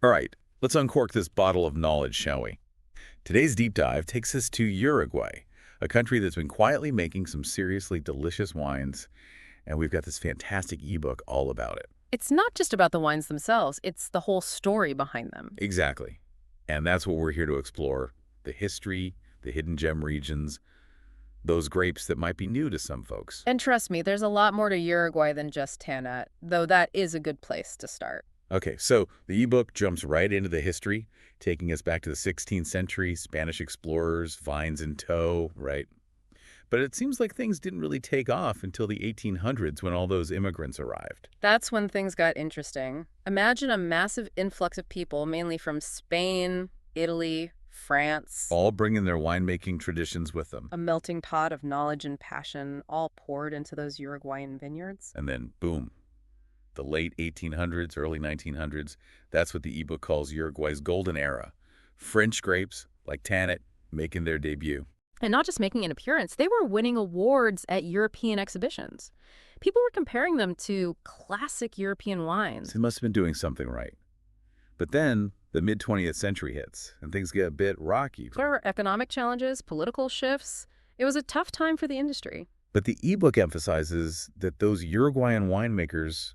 All right, let's uncork this bottle of knowledge, shall we? Today's deep dive takes us to Uruguay, a country that's been quietly making some seriously delicious wines, and we've got this fantastic ebook all about it. It's not just about the wines themselves, it's the whole story behind them. Exactly. And that's what we're here to explore, the history, the hidden gem regions, those grapes that might be new to some folks. And trust me, there's a lot more to Uruguay than just Tannat, though that is a good place to start. Okay, so the ebook jumps right into the history, taking us back to the 16th century, Spanish explorers, vines in tow, right? But it seems like things didn't really take off until the 1800s when all those immigrants arrived. That's when things got interesting. Imagine a massive influx of people, mainly from Spain, Italy, France. All bringing their winemaking traditions with them. A melting pot of knowledge and passion, all poured into those Uruguayan vineyards. And then, boom, the late 1800s, early 1900s, that's what the ebook calls Uruguay's golden era. French grapes, like Tannat, making their debut. And not just making an appearance, they were winning awards at European exhibitions. People were comparing them to classic European wines. They must have been doing something right. But then the mid-20th century hits, and things get a bit rocky. There were economic challenges, political shifts. It was a tough time for the industry. But the ebook emphasizes that those Uruguayan winemakers,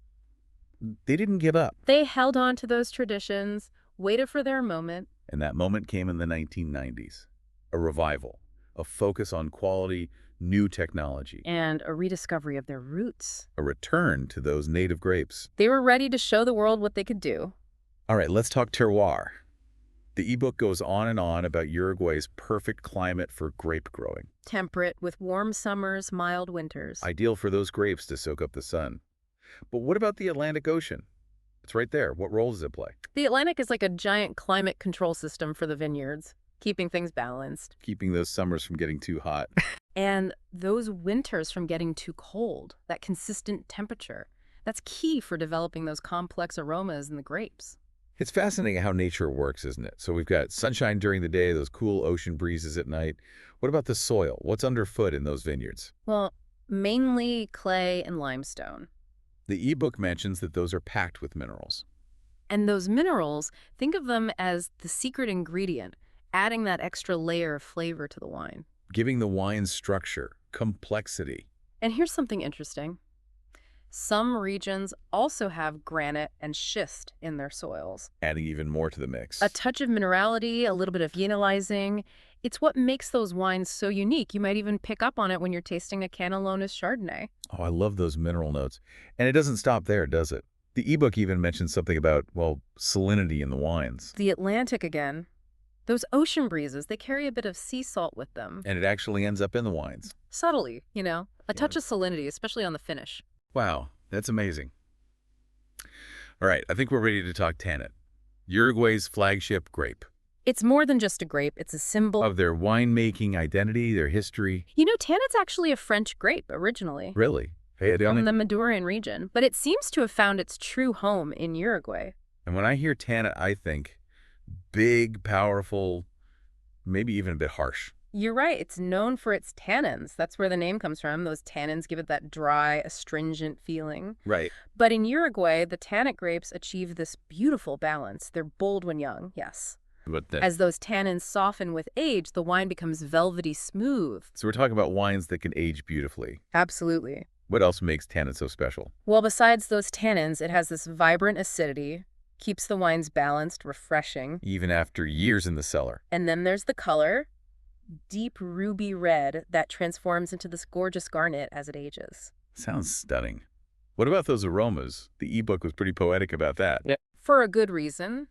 they didn't give up. They held on to those traditions, waited for their moment. And that moment came in the 1990s. A revival, a focus on quality, new technology. And a rediscovery of their roots. A return to those native grapes. They were ready to show the world what they could do. All right, let's talk terroir. The ebook goes on and on about Uruguay's perfect climate for grape growing. Temperate, with warm summers, mild winters. Ideal for those grapes to soak up the sun. But what about the Atlantic Ocean? It's right there. What role does it play? The Atlantic is like a giant climate control system for the vineyards, keeping things balanced. Keeping those summers from getting too hot. And those winters from getting too cold, that consistent temperature. That's key for developing those complex aromas in the grapes. It's fascinating how nature works, isn't it? So we've got sunshine during the day, those cool ocean breezes at night. What about the soil? What's underfoot in those vineyards? Well, mainly clay and limestone. The ebook mentions that those are packed with minerals. And those minerals, think of them as the secret ingredient, adding that extra layer of flavor to the wine. Giving the wine structure, complexity. And here's something interesting. Some regions also have granite and schist in their soils. Adding even more to the mix. A touch of minerality, a little bit of phenolizing. It's what makes those wines so unique. You might even pick up on it when you're tasting a Cannellonis Chardonnay. Oh, I love those mineral notes. And it doesn't stop there, does it? The ebook even mentions something about, well, salinity in the wines. The Atlantic again. Those ocean breezes, they carry a bit of sea salt with them. And it actually ends up in the wines. Subtly, a touch of salinity, especially on the finish. Wow, that's amazing. All right, I think we're ready to talk Tannat, Uruguay's flagship grape. It's more than just a grape. It's a symbol Of their winemaking identity, their history. Tannat's actually a French grape originally. Really? Hey, From the Madurian region, but it seems to have found its true home in Uruguay. And when I hear Tannat, I think big, powerful, maybe even a bit harsh. You're right. It's known for its tannins. That's where the name comes from. Those tannins give it that dry, astringent feeling. Right. But in Uruguay, the Tannat grapes achieve this beautiful balance. They're bold when young, yes. But then, As those tannins soften with age, the wine becomes velvety smooth. so we're talking about wines that can age beautifully. Absolutely. What else makes Tannat so special? Well, besides those tannins, it has this vibrant acidity, keeps the wines balanced, refreshing. Even after years in the cellar. And then there's the color, deep ruby red that transforms into this gorgeous garnet as it ages. Sounds stunning. What about those aromas? The ebook was pretty poetic about that. Yeah. For a good reason.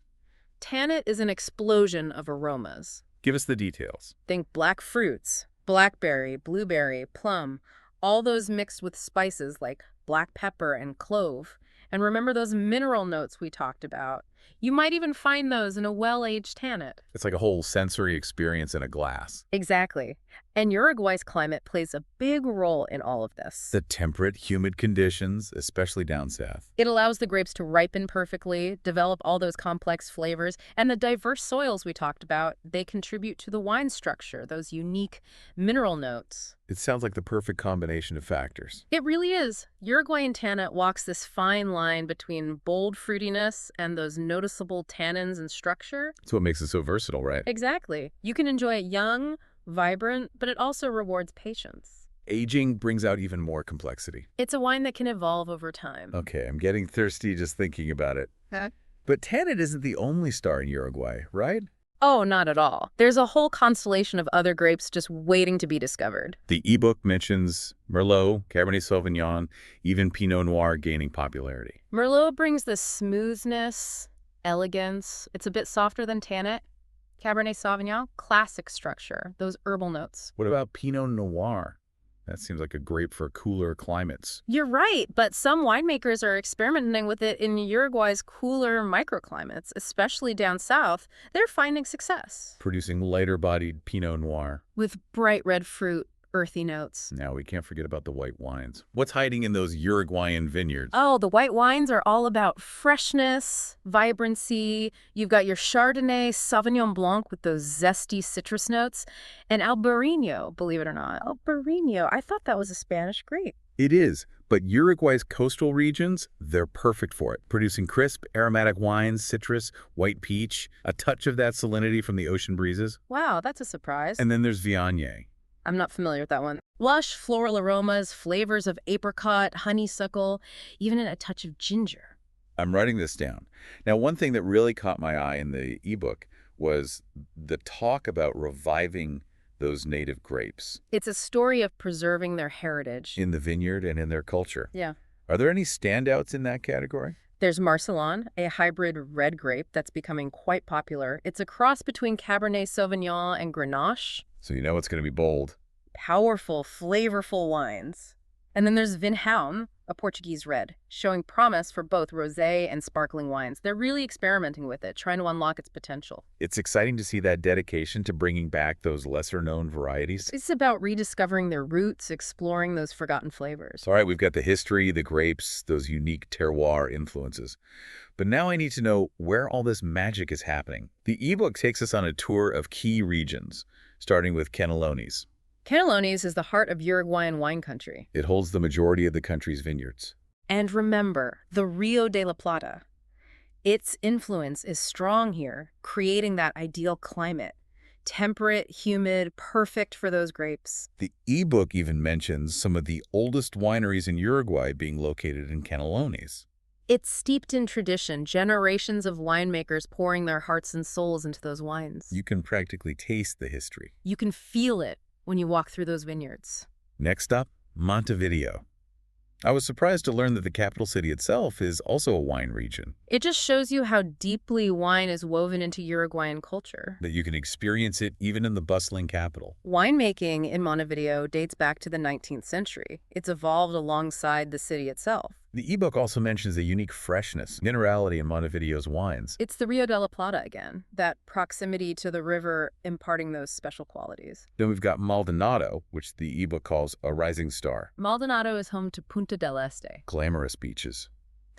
Tannat is an explosion of aromas. Give us the details. Think black fruits, blackberry, blueberry, plum, all those mixed with spices like black pepper and clove. And remember those mineral notes we talked about? You might even find those in a well-aged Tannat. It's like a whole sensory experience in a glass. Exactly. And Uruguay's climate plays a big role in all of this. The temperate, humid conditions, especially down south. It allows the grapes to ripen perfectly, develop all those complex flavors, and the diverse soils we talked about, they contribute to the wine structure, those unique mineral notes. It sounds like the perfect combination of factors. It really is. Uruguayan Tannat walks this fine line between bold fruitiness and those noticeable tannins and structure. That's what makes it so versatile, right? Exactly. You can enjoy it young, vibrant, but it also rewards patience. Aging brings out even more complexity. It's a wine that can evolve over time. Okay, I'm getting thirsty just thinking about it. Huh? But Tannat isn't the only star in Uruguay, right? Oh, not at all. There's a whole constellation of other grapes just waiting to be discovered. The ebook mentions Merlot, Cabernet Sauvignon, even Pinot Noir gaining popularity. Merlot brings this smoothness, elegance. It's a bit softer than Tannat. Cabernet Sauvignon, classic structure, those herbal notes. What about Pinot Noir? That seems like a grape for cooler climates. You're right, but some winemakers are experimenting with it in Uruguay's cooler microclimates, especially down south. They're finding success. Producing lighter-bodied Pinot Noir. With bright red fruit, earthy notes. Now, we can't forget about the white wines. What's hiding in those Uruguayan vineyards? Oh, the white wines are all about freshness, vibrancy. You've got your Chardonnay, Sauvignon Blanc with those zesty citrus notes, and Albarino, believe it or not. Albarino, I thought that was a Spanish grape. It is, but Uruguay's coastal regions, they're perfect for it, producing crisp, aromatic wines, citrus, white peach, a touch of that salinity from the ocean breezes. Wow, that's a surprise. And then there's Viognier. I'm not familiar with that one. Lush floral aromas, flavors of apricot, honeysuckle, even a touch of ginger. I'm writing this down. Now, one thing that really caught my eye in the ebook was the talk about reviving those native grapes It's a story of preserving their heritage. in the vineyard and in their culture. Yeah. Are there any standouts in that category? There's Marcelon, a hybrid red grape that's becoming quite popular. It's a cross between Cabernet Sauvignon and Grenache. So you know it's going to be bold. Powerful, flavorful wines. And then there's Vinhão, a Portuguese red, showing promise for both rosé and sparkling wines. They're really experimenting with it, trying to unlock its potential. It's exciting to see that dedication to bringing back those lesser-known varieties. It's about rediscovering their roots, exploring those forgotten flavors. All right, we've got the history, the grapes, those unique terroir influences. But now I need to know where all this magic is happening. The ebook takes us on a tour of key regions, starting with Canelones. Canelones is the heart of Uruguayan wine country. It holds the majority of the country's vineyards. And remember, the Rio de la Plata. Its influence is strong here, creating that ideal climate. Temperate, humid, perfect for those grapes. The ebook even mentions some of the oldest wineries in Uruguay being located in Canelones. It's steeped in tradition, generations of winemakers pouring their hearts and souls into those wines. You can practically taste the history. You can feel it when you walk through those vineyards. Next up, Montevideo. I was surprised to learn that the capital city itself is also a wine region, It just shows you how deeply wine is woven into Uruguayan culture. that you can experience it even in the bustling capital. Winemaking in Montevideo dates back to the 19th century. It's evolved alongside the city itself. The ebook also mentions a unique freshness, minerality in Montevideo's wines. It's the Rio de la Plata again, that proximity to the river imparting those special qualities. Then we've got Maldonado, which the ebook calls a rising star. Maldonado is home to Punta del Este. Glamorous beaches.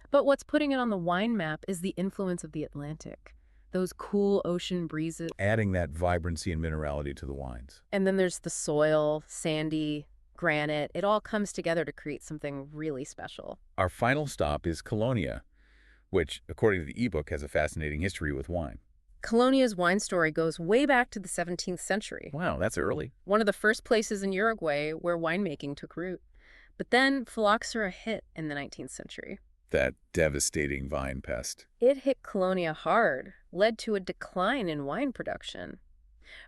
But what's putting it on the wine map is the influence of the Atlantic. Those cool ocean breezes. Adding that vibrancy and minerality to the wines. And then there's the soil, sandy, granite. It all comes together to create something really special. Our final stop is Colonia, which, according to the ebook, has a fascinating history with wine. Colonia's wine story goes way back to the 17th century. Wow, that's early. One of the first places in Uruguay where winemaking took root. But then phylloxera hit in the 19th century. That devastating vine pest. It hit Colonia hard, led to a decline in wine production.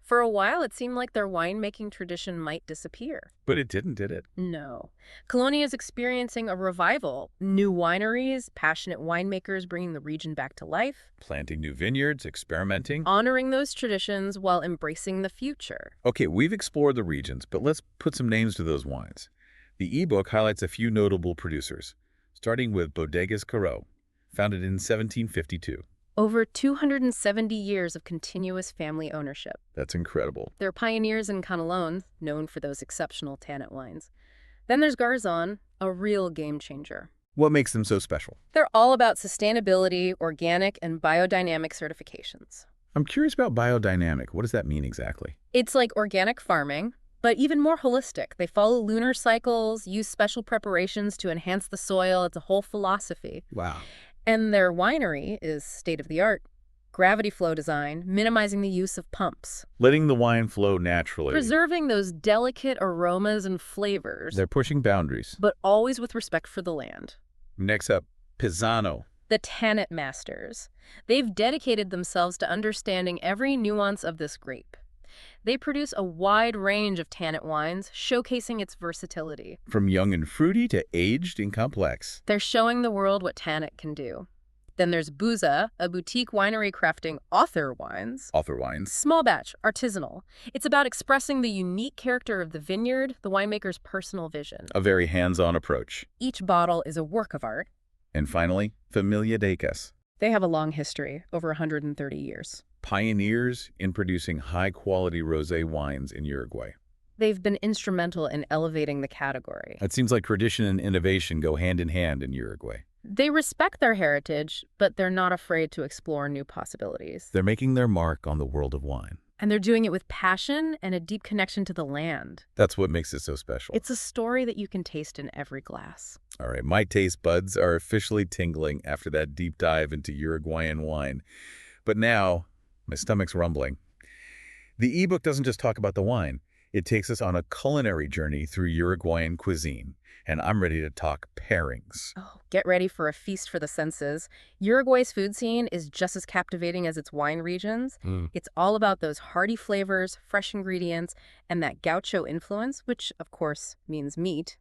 For a while, it seemed like their winemaking tradition might disappear. But it didn't, did it? No. Colonia is experiencing a revival. New wineries, passionate winemakers bringing the region back to life. Planting new vineyards, experimenting. Honoring those traditions while embracing the future. Okay, we've explored the regions, but let's put some names to those wines. The ebook highlights a few notable producers, starting with Bodegas Caro, founded in 1752. Over 270 years of continuous family ownership. That's incredible. They're pioneers in Canelón, known for those exceptional Tannat wines. Then there's Garzón, a real game changer. What makes them so special? They're all about sustainability, organic, and biodynamic certifications. I'm curious about biodynamic. What does that mean exactly? It's like organic farming, but even more holistic. They follow lunar cycles, use special preparations to enhance the soil. It's a whole philosophy. Wow. And their winery is state-of-the-art. Gravity flow design, minimizing the use of pumps. Letting the wine flow naturally. Preserving those delicate aromas and flavors, They're pushing boundaries. but always with respect for the land. Next up, Pisano. The Tannat masters. They've dedicated themselves to understanding every nuance of this grape. They produce a wide range of Tannat wines, showcasing its versatility. From young and fruity to aged and complex. They're showing the world what Tannat can do. Then there's Buza, a boutique winery crafting author wines. Author wines. Small batch, artisanal. It's about expressing the unique character of the vineyard, the winemaker's personal vision. A very hands-on approach. Each bottle is a work of art. And finally, Familia Decas. They have a long history, over 130 years. Pioneers in producing high-quality rosé wines in Uruguay. They've been instrumental in elevating the category. It seems like tradition and innovation go hand in hand in Uruguay. They respect their heritage, but they're not afraid to explore new possibilities. They're making their mark on the world of wine. And they're doing it with passion and a deep connection to the land. That's what makes it so special. It's a story that you can taste in every glass. All right, my taste buds are officially tingling after that deep dive into Uruguayan wine. But now, my stomach's rumbling. The ebook doesn't just talk about the wine. It takes us on a culinary journey through Uruguayan cuisine. And I'm ready to talk pairings. Oh, get ready for a feast for the senses. Uruguay's food scene is just as captivating as its wine regions. It's all about those hearty flavors, fresh ingredients, and that gaucho influence, which, of course, means meat.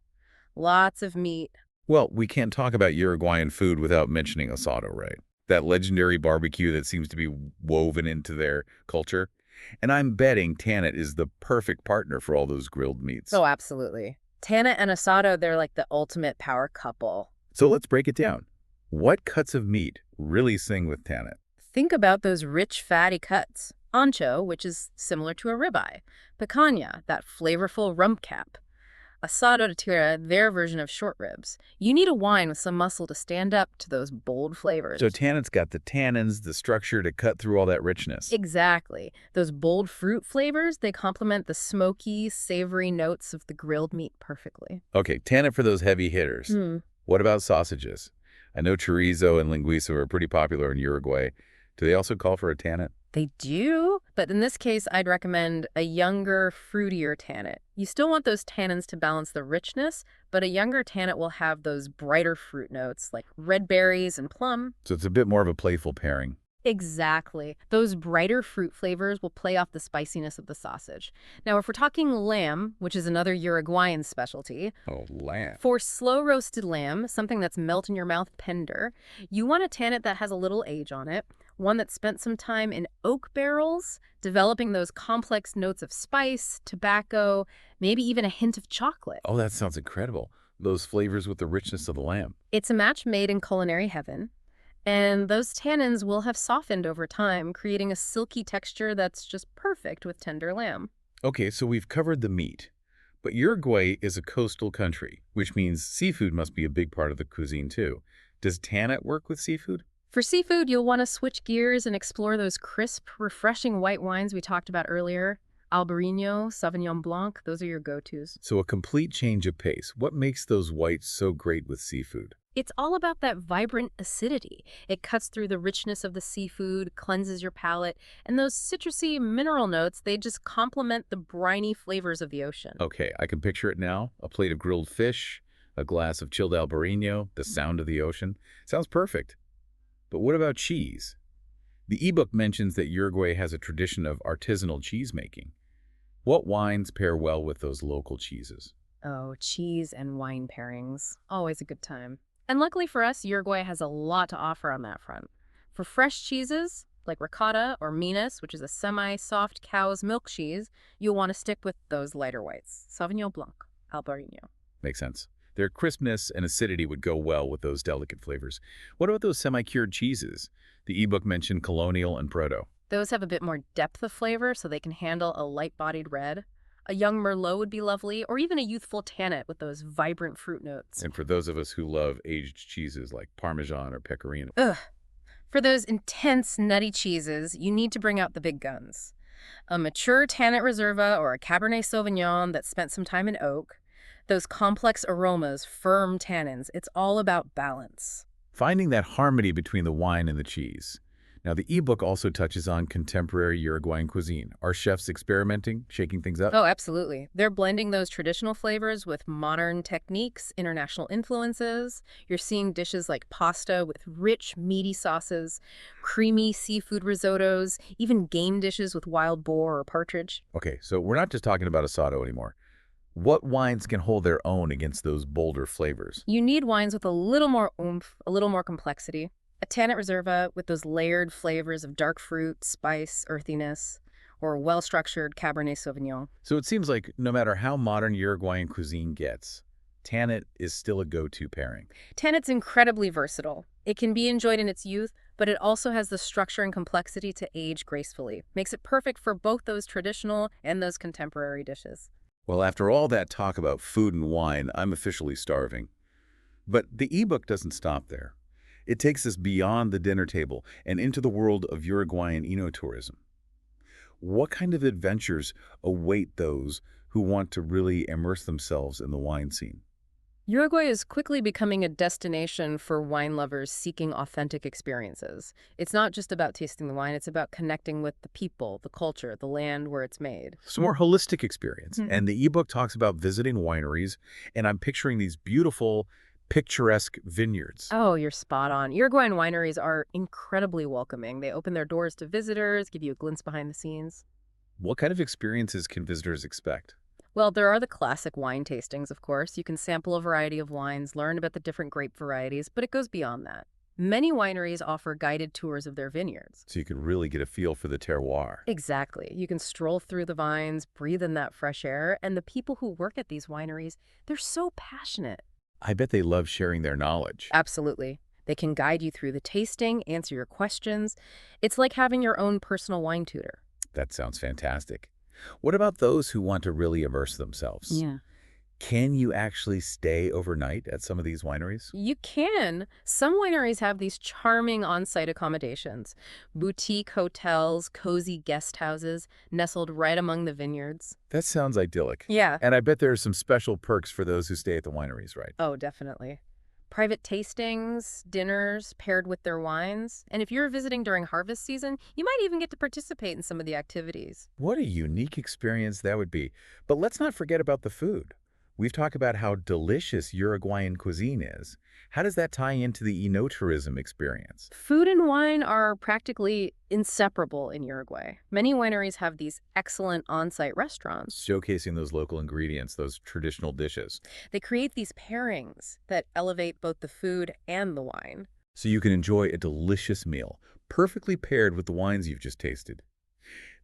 Lots of meat. Well, we can't talk about Uruguayan food without mentioning asado, right? That legendary barbecue that seems to be woven into their culture. And I'm betting Tannat is the perfect partner for all those grilled meats. Oh, absolutely. Tannat and asado, they're like the ultimate power couple. So let's break it down. What cuts of meat really sing with Tannat? Think about those rich, fatty cuts. Ancho, which is similar to a ribeye. Picanha, that flavorful rump cap. Asado de tierra, their version of short ribs. You need a wine with some muscle to stand up to those bold flavors. So Tannat's got the tannins, the structure to cut through all that richness. Exactly. Those bold fruit flavors, they complement the smoky, savory notes of the grilled meat perfectly. Okay, Tannat for those heavy hitters. What about sausages? I know chorizo and linguiça are pretty popular in Uruguay. Do they also call for a Tannat? They do, but in this case, I'd recommend a younger, fruitier Tannat. You still want those tannins to balance the richness, but a younger Tannat will have those brighter fruit notes like red berries and plum. So it's a bit more of a playful pairing. Exactly. Those brighter fruit flavors will play off the spiciness of the sausage. Now, if we're talking lamb, which is another Uruguayan specialty, Oh, lamb. for slow-roasted lamb, something that's melt-in-your-mouth tender, you want a Tannat that has a little age on it, one that spent some time in oak barrels, developing those complex notes of spice, tobacco, maybe even a hint of chocolate. Oh, that sounds incredible. Those flavors with the richness of the lamb. It's a match made in culinary heaven. And those tannins will have softened over time, creating a silky texture that's just perfect with tender lamb. Okay, so we've covered the meat. But Uruguay is a coastal country, which means seafood must be a big part of the cuisine too. Does Tannat work with seafood? For seafood, you'll want to switch gears and explore those crisp, refreshing white wines we talked about earlier. Albarino, Sauvignon Blanc, those are your go-tos. So a complete change of pace. What makes those whites so great with seafood? It's all about that vibrant acidity. It cuts through the richness of the seafood, cleanses your palate, and those citrusy mineral notes, they just complement the briny flavors of the ocean. Okay, I can picture it now. A plate of grilled fish, a glass of chilled Albarino, the sound of the ocean. Sounds perfect. But what about cheese? The ebook mentions that Uruguay has a tradition of artisanal cheese making. What wines pair well with those local cheeses? Oh, cheese and wine pairings. Always a good time. And luckily for us, Uruguay has a lot to offer on that front. For fresh cheeses, like ricotta or Minas, which is a semi-soft cow's milk cheese, you'll want to stick with those lighter whites. Sauvignon Blanc, Albarino. Makes sense. Their crispness and acidity would go well with those delicate flavors. What about those semi-cured cheeses? The ebook mentioned Colonial and Proto. Those have a bit more depth of flavor, so they can handle a light-bodied red. A young Merlot would be lovely, or even a youthful Tannat with those vibrant fruit notes. And for those of us who love aged cheeses like Parmesan or Pecorino. Ugh. For those intense, nutty cheeses, you need to bring out the big guns. A mature Tannat Reserva or a Cabernet Sauvignon that spent some time in oak. Those complex aromas, firm tannins. It's all about balance. Finding that harmony between the wine and the cheese. Now, the ebook also touches on contemporary Uruguayan cuisine. Are chefs experimenting, shaking things up? Oh, absolutely. They're blending those traditional flavors with modern techniques, international influences. You're seeing dishes like pasta with rich, meaty sauces, creamy seafood risottos, even game dishes with wild boar or partridge. Okay, so we're not just talking about asado anymore. What wines can hold their own against those bolder flavors? You need wines with a little more oomph, a little more complexity. A Tannat Reserva with those layered flavors of dark fruit, spice, earthiness, or a well-structured Cabernet Sauvignon. So it seems like no matter how modern Uruguayan cuisine gets, Tannat is still a go-to pairing. Tannat's incredibly versatile. It can be enjoyed in its youth, but it also has the structure and complexity to age gracefully. Makes it perfect for both those traditional and those contemporary dishes. Well, after all that talk about food and wine, I'm officially starving. But the ebook doesn't stop there. It takes us beyond the dinner table and into the world of Uruguayan enotourism. What kind of adventures await those who want to really immerse themselves in the wine scene? Uruguay is quickly becoming a destination for wine lovers seeking authentic experiences. It's not just about tasting the wine, it's about connecting with the people, the culture, the land where it's made. It's a more holistic experience. Mhm. And the ebook talks about visiting wineries, and I'm picturing these beautiful, picturesque vineyards. Oh, you're spot on. Uruguayan wineries are incredibly welcoming. They open their doors to visitors, give you a glimpse behind the scenes. What kind of experiences can visitors expect? Well, there are the classic wine tastings, of course. You can sample a variety of wines, learn about the different grape varieties, but it goes beyond that. Many wineries offer guided tours of their vineyards. So you can really get a feel for the terroir. Exactly. You can stroll through the vines, breathe in that fresh air, and the people who work at these wineries, they're so passionate. I bet they love sharing their knowledge. Absolutely. They can guide you through the tasting, answer your questions. It's like having your own personal wine tutor. That sounds fantastic. What about those who want to really immerse themselves? Yeah. Can you actually stay overnight at some of these wineries? You can. Some wineries have these charming on-site accommodations, boutique hotels, cozy guest houses, nestled right among the vineyards. That sounds idyllic. Yeah. And I bet there are some special perks for those who stay at the wineries, right? Oh, definitely. Private tastings, dinners paired with their wines. And if you're visiting during harvest season, you might even get to participate in some of the activities. What a unique experience that would be. But let's not forget about the food. We've talked about how delicious Uruguayan cuisine is. How does that tie into the eno-tourism experience? Food and wine are practically inseparable in Uruguay. Many wineries have these excellent on-site restaurants. Showcasing those local ingredients, those traditional dishes. They create these pairings that elevate both the food and the wine. So you can enjoy a delicious meal, perfectly paired with the wines you've just tasted.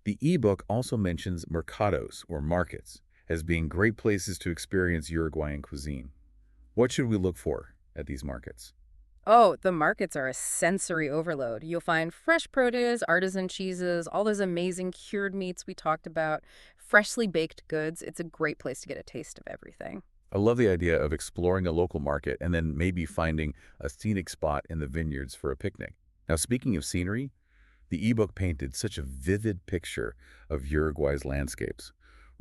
The ebook also mentions mercados, or markets, as being great places to experience Uruguayan cuisine. What should we look for at these markets? Oh, the markets are a sensory overload. You'll find fresh produce, artisan cheeses, all those amazing cured meats we talked about, freshly baked goods. It's a great place to get a taste of everything. I love the idea of exploring a local market and then maybe finding a scenic spot in the vineyards for a picnic. Now, speaking of scenery, the ebook painted such a vivid picture of Uruguay's landscapes.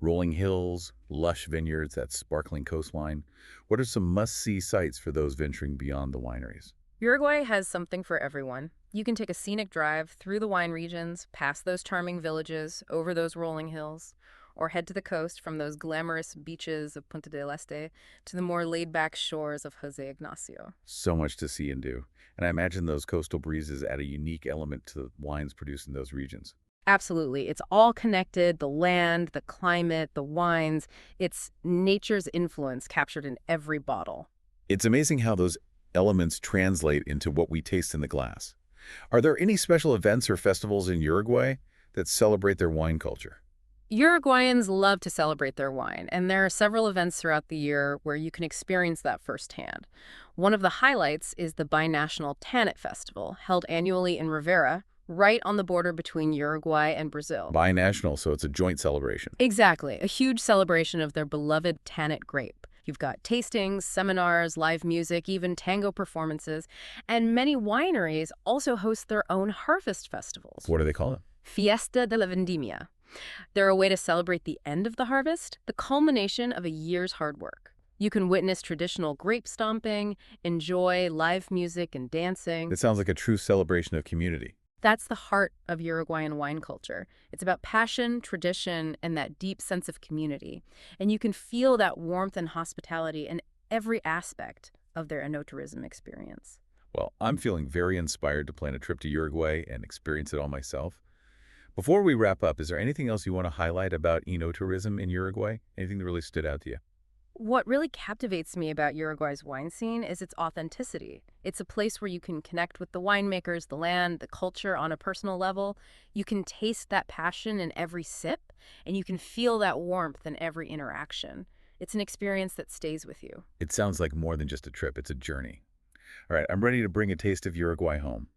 Rolling hills, lush vineyards, that sparkling coastline. What are some must-see sights for those venturing beyond the wineries? Uruguay has something for everyone. You can take a scenic drive through the wine regions, past those charming villages, over those rolling hills, or head to the coast from those glamorous beaches of Punta del Este to the more laid-back shores of Jose Ignacio. So much to see and do. And I imagine those coastal breezes add a unique element to the wines produced in those regions. Absolutely. It's all connected, the land, the climate, the wines. It's nature's influence captured in every bottle. It's amazing how those elements translate into what we taste in the glass. Are there any special events or festivals in Uruguay that celebrate their wine culture? Uruguayans love to celebrate their wine, and there are several events throughout the year where you can experience that firsthand. One of the highlights is the binational Tannat Festival, held annually in Rivera, right on the border between Uruguay and Brazil. Binational, so it's a joint celebration. Exactly, a huge celebration of their beloved Tannat grape. You've got tastings, seminars, live music, even tango performances, and many wineries also host their own harvest festivals. What do they call it? Fiesta de la Vendimia. They're a way to celebrate the end of the harvest, the culmination of a year's hard work. You can witness traditional grape stomping, enjoy live music and dancing. It sounds like a true celebration of community. That's the heart of Uruguayan wine culture. It's about passion, tradition, and that deep sense of community. And you can feel that warmth and hospitality in every aspect of their enoturism experience. Well, I'm feeling very inspired to plan a trip to Uruguay and experience it all myself. Before we wrap up, is there anything else you want to highlight about enotourism in Uruguay? Anything that really stood out to you? What really captivates me about Uruguay's wine scene is its authenticity. It's a place where you can connect with the winemakers, the land, the culture on a personal level. You can taste that passion in every sip, and you can feel that warmth in every interaction. It's an experience that stays with you. It sounds like more than just a trip, it's a journey. All right, I'm ready to bring a taste of Uruguay home.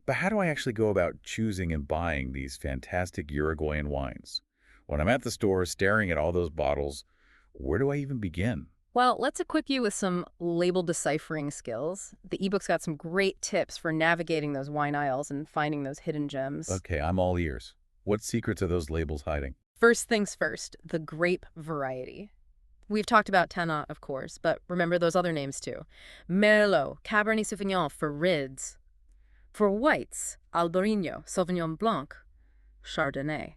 But how do I actually go about choosing and buying these fantastic Uruguayan wines? When I'm at the store staring at all those bottles, where do I even begin? Well, let's equip you with some label deciphering skills. The ebook's got some great tips for navigating those wine aisles and finding those hidden gems. Okay, I'm all ears. What secrets are those labels hiding? First things first, the grape variety. We've talked about Tannat, of course, but remember those other names too. Merlot, Cabernet Sauvignon for reds. For whites, Albarino, Sauvignon Blanc, Chardonnay.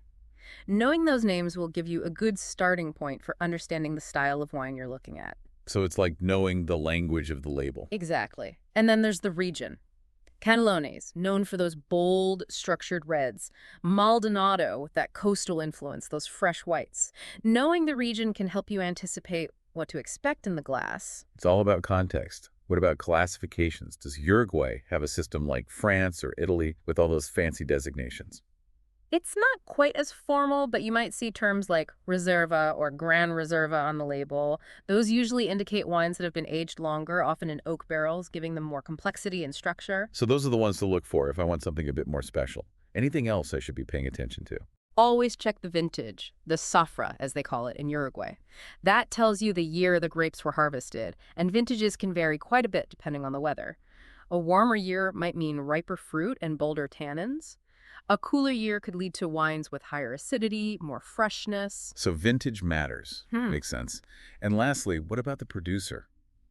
Knowing those names will give you a good starting point for understanding the style of wine you're looking at. So it's like knowing the language of the label. Exactly. And then there's the region. Canelones, known for those bold, structured reds. Maldonado, with that coastal influence, those fresh whites. Knowing the region can help you anticipate what to expect in the glass. It's all about context. What about classifications? Does Uruguay have a system like France or Italy with all those fancy designations? It's not quite as formal, but you might see terms like Reserva or Gran Reserva on the label. Those usually indicate wines that have been aged longer, often in oak barrels, giving them more complexity and structure. So those are the ones to look for if I want something a bit more special. Anything else I should be paying attention to? Always check the vintage, the safra, as they call it in Uruguay. That tells you the year the grapes were harvested, and vintages can vary quite a bit depending on the weather. A warmer year might mean riper fruit and bolder tannins. A cooler year could lead to wines with higher acidity, more freshness. So vintage matters. Hmm. Makes sense. And lastly, what about the producer?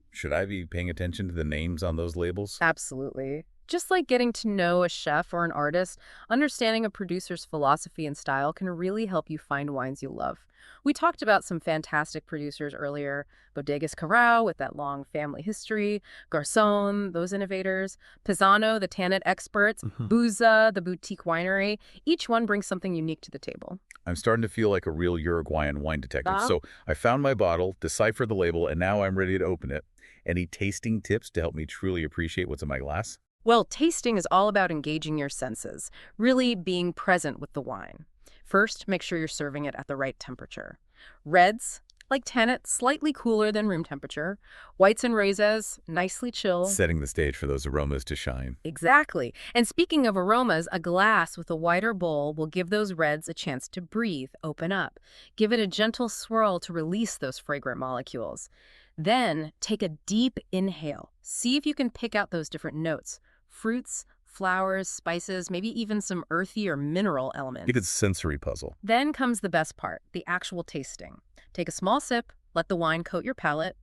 Should I be paying attention to the names on those labels? Absolutely. Just like getting to know a chef or an artist, understanding a producer's philosophy and style can really help you find wines you love. We talked about some fantastic producers earlier, Bodegas Carrao with that long family history, Garçon, those innovators, Pisano, the Tannat experts, Mhm. Buza, the boutique winery. Each one brings something unique to the table. I'm starting to feel like a real Uruguayan wine detective. Ah. So I found my bottle, deciphered the label, and now I'm ready to open it. Any tasting tips to help me truly appreciate what's in my glass? Well, tasting is all about engaging your senses, really being present with the wine. First, make sure you're serving it at the right temperature. Reds, like Tannat, slightly cooler than room temperature. Whites and rosés, nicely chill. Setting the stage for those aromas to shine. Exactly. And speaking of aromas, a glass with a wider bowl will give those reds a chance to breathe, open up. Give it a gentle swirl to release those fragrant molecules. Then take a deep inhale. See if you can pick out those different notes. Fruits, flowers, spices, maybe even some earthy or mineral elements. It's a sensory puzzle. Then comes the best part, the actual tasting. Take a small sip, let the wine coat your palate.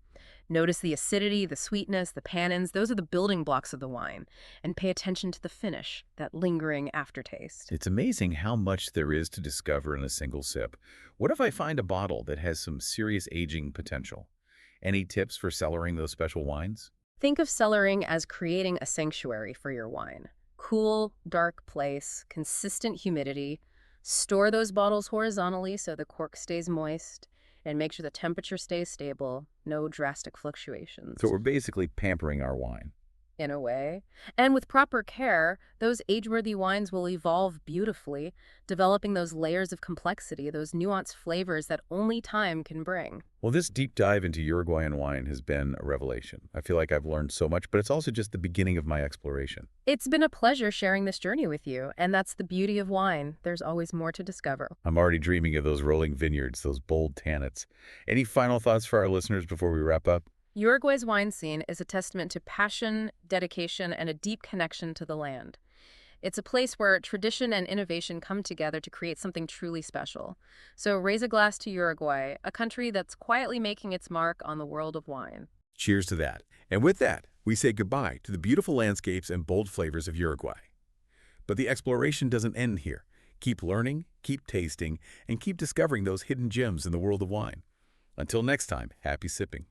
Notice the acidity, the sweetness, the tannins. Those are the building blocks of the wine. And pay attention to the finish, that lingering aftertaste. It's amazing how much there is to discover in a single sip. What if I find a bottle that has some serious aging potential? Any tips for cellaring those special wines? Think of cellaring as creating a sanctuary for your wine. Cool, dark place, consistent humidity. Store those bottles horizontally so the cork stays moist, and make sure the temperature stays stable, no drastic fluctuations. So we're basically pampering our wine. In a way. And with proper care, those age-worthy wines will evolve beautifully, developing those layers of complexity, those nuanced flavors that only time can bring. Well, this deep dive into Uruguayan wine has been a revelation. I feel like I've learned so much, but it's also just the beginning of my exploration. It's been a pleasure sharing this journey with you, and that's the beauty of wine. There's always more to discover. I'm already dreaming of those rolling vineyards, those bold tannats. Any final thoughts for our listeners before we wrap up? Uruguay's wine scene is a testament to passion, dedication, and a deep connection to the land. It's a place where tradition and innovation come together to create something truly special. So raise a glass to Uruguay, a country that's quietly making its mark on the world of wine. Cheers to that. And with that, we say goodbye to the beautiful landscapes and bold flavors of Uruguay. But the exploration doesn't end here. Keep learning, keep tasting, and keep discovering those hidden gems in the world of wine. Until next time, happy sipping.